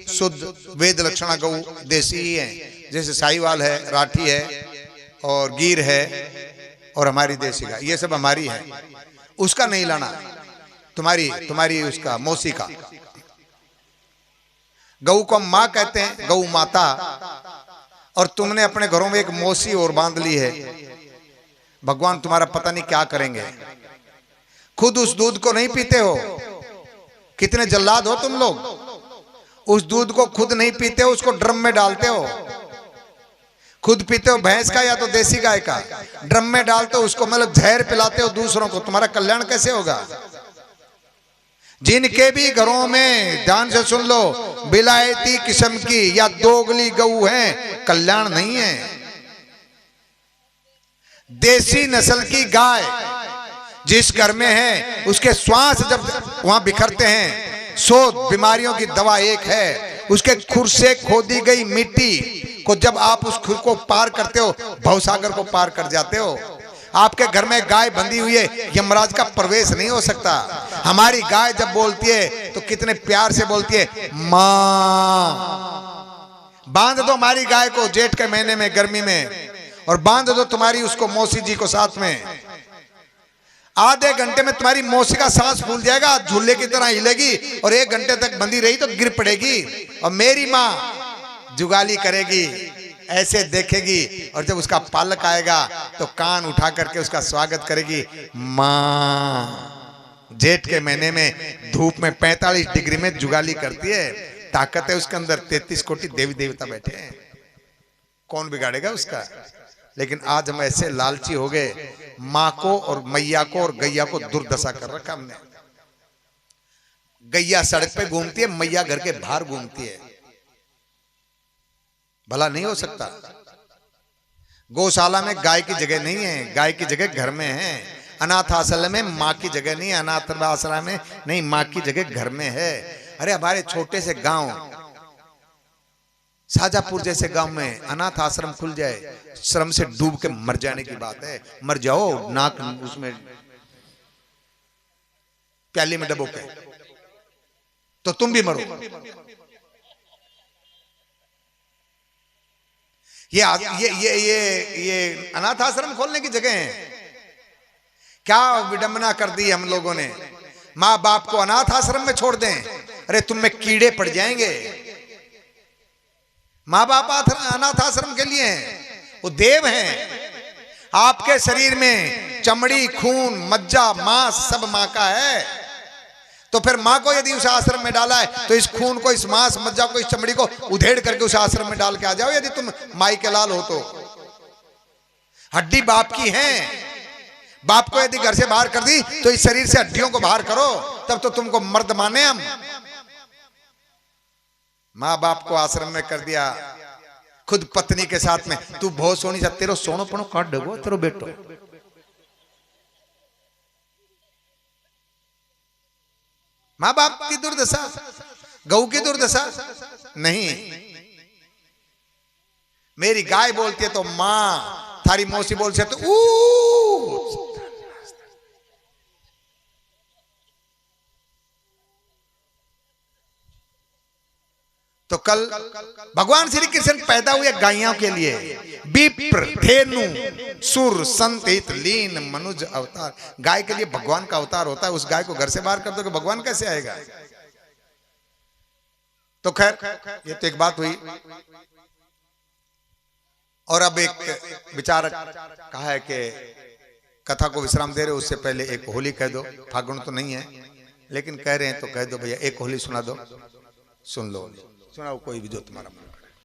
शुद्ध वेद लक्षणा गौ देसी ही है, जैसे साहिवाल है, राठी है और गिर है और हमारी देसी गाय, ये सब हमारी है। उसका नहीं लाना, तुम्हारी उसका मौसी का। गऊ को हम माँ कहते हैं, गऊ माता, और तुमने अपने घरों में एक मौसी और बांध ली है। भगवान तुम्हारा पता नहीं क्या करेंगे। खुद उस दूध को नहीं पीते हो, कितने जल्लाद हो तुम लोग। उस दूध को खुद नहीं पीते हो, उसको ड्रम में डालते हो। खुद पीते हो भैंस का या तो देसी गाय का, ड्रम में डालते हो उसको, मतलब जहर पिलाते हो दूसरों को। तुम्हारा कल्याण कैसे होगा। जिनके भी घरों में, ध्यान से सुन लो, बिलायती किस्म की या दोगली गऊ है, कल्याण नहीं है। देसी नस्ल की गाय जिस घर में है, उसके श्वास जब वहां बिखरते हैं, 100 बीमारियों की दवा एक है। उसके खुर से खोदी गई मिट्टी को जब आप उस खुर को पार करते हो, भवसागर को पार कर जाते हो। आपके घर में गाय बंधी हुई है, यमराज का प्रवेश नहीं हो सकता। हमारी गाय जब बोलती है तो कितने प्यार से बोलती है, मां। बांध दो हमारी गाय को जेठ के महीने में, गर्मी में, और बांध दो तुम्हारी उसको मौसी जी को साथ में। आधे घंटे में तुम्हारी मौसी का सांस फूल जाएगा, झूले की तरह हिलेगी, और 1 घंटे तक बंधी रही तो गिर पड़ेगी। और मेरी माँ जुगाली करेगी, ऐसे देखेगी, और जब उसका पालक आएगा तो कान उठा करके उसका स्वागत करेगी। माँ जेठ के महीने में धूप में 45 डिग्री में जुगाली करती है। ताकत है उसके अंदर, 33 कोटि देवी देवता बैठे हैं, कौन बिगाड़ेगा उसका। लेकिन आज हम ऐसे लालची हो गए, माँ को और मैया को और गैया को दुर्दशा कर रखा हमने। गैया सड़क पे घूमती है, मैया घर के बाहर घूमती है। भला नहीं हो सकता। गौशाला में गाय की जगह नहीं है, गाय की जगह घर में है। अनाथ आश्रम में माँ की जगह नहीं है, अनाथ आश्रम में नहीं, माँ की जगह घर में है। अरे हमारे छोटे से गांव शाहजहांपुर जैसे गांव में अनाथ आश्रम खुल जाए, श्रम से डूब के मर जाने की बात है। मर जाओ, नाक उसमें प्याली में डबो के, तो तुम भी मरो। ये अनाथ आश्रम खोलने की जगह है। क्या विडंबना कर दी हम लोगों ने। माँ बाप को अनाथ आश्रम में छोड़ दें, अरे तुम में कीड़े पड़ जाएंगे। माँ बाप अनाथ आश्रम के लिए हैं, वो देव हैं। आपके शरीर में चमड़ी, खून, मज्जा, मांस सब माँ का है। तो फिर माँ को यदि उस आश्रम में डाला है तो इस खून को, इस मांस, मज्जा को, इस चमड़ी को उधेड़ करके उस आश्रम में डाल के आ जाओ। यदि तुम माई के लाल हो तो हड्डी बाप की है। बाप को यदि घर से बाहर कर दी तो इस शरीर से हड्डियों को बाहर करो, तब तो तुमको मर्द माने हम। माँ बाप को आश्रम में कर दिया, खुद पत्नी के साथ में, तू बहुत सोनी सा, तेरो सोनो पनो काट डगो तेरो बेटो। माँ बाप की दुर्दशा, गऊ की दुर्दशा नहीं। मेरी गाय बोलती है तो माँ, थारी मौसी बोलती है तो ऊ। तो कल भगवान श्री कृष्ण पैदा हुए गायों के लिए। विप्र, धेनु, सुर, संत, हित, लीन, मनुज अवतार। गाय के लिए भगवान का अवतार होता है। उस गाय को घर से बाहर कर दो कि भगवान कैसे आएगा। तो खैर, ये तो एक बात हुई। और अब एक विचारक कहा है कि कथा को विश्राम दे रहे, उससे पहले एक होली कह दो। फागुन तो नहीं है, लेकिन कह रहे हैं तो कह दो भैया, एक होली सुना दो। सुन लो, सुनाओ कोई भी जो तुम्हारा मन।